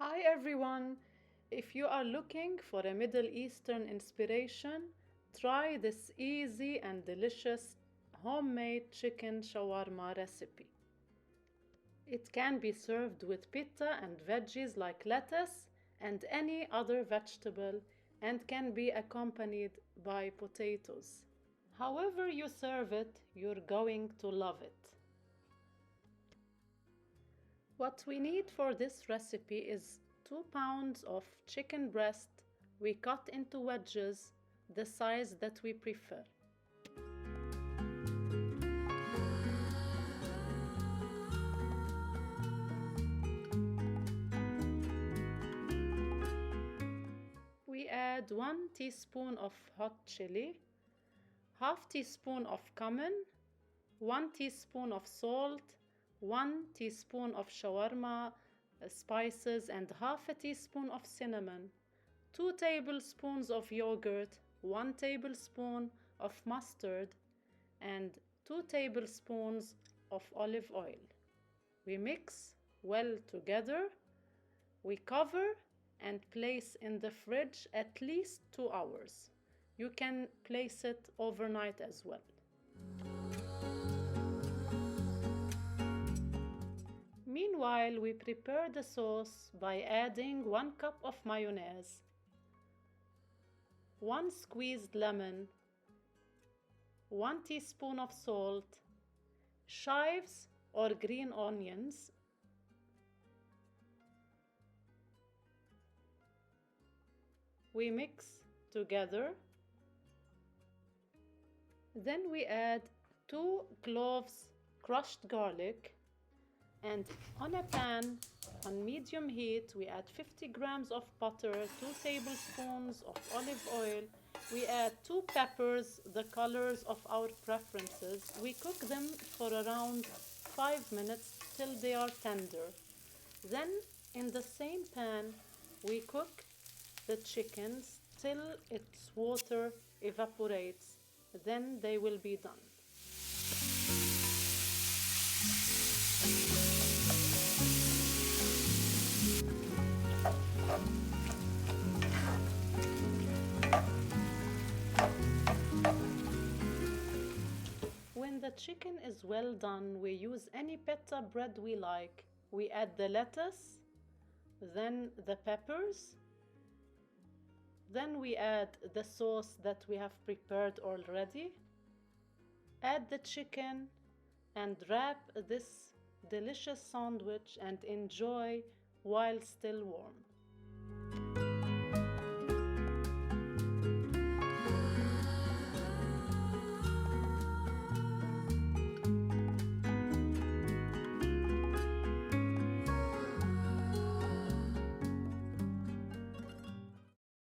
Hi everyone! If you are looking for a Middle Eastern inspiration, try this easy and delicious homemade chicken shawarma recipe. It can be served with pita and veggies like lettuce and any other vegetable and can be accompanied by potatoes. However you serve it, you're going to love it. What we need for this recipe is 2 pounds of chicken breast we cut into wedges the size that we prefer. We add 1 teaspoon of hot chili, half teaspoon of cumin, 1 teaspoon of salt, 1 teaspoon of shawarma spices and half a teaspoon of cinnamon, 2 tablespoons of yogurt, 1 tablespoon of mustard, and 2 tablespoons of olive oil. We mix well together. We cover and place in the fridge at least 2 hours. You can place it overnight as well. Meanwhile, we prepare the sauce by adding 1 cup of mayonnaise, 1 squeezed lemon, 1 teaspoon of salt, chives or green onions, we mix together. Then we add 2 cloves crushed garlic, and on a pan on medium heat we add 50 grams of butter, 2 tablespoons of olive oil. We add 2 peppers, the colors of our preferences. We cook them for around 5 minutes till they are tender. Then in the same pan we cook the chickens till its water evaporates. Then they will be done. When the chicken is well done, we use any pita bread we like. We add the lettuce, then the peppers, then we add the sauce that we have prepared already, add the chicken, and wrap this delicious sandwich and enjoy while still warm.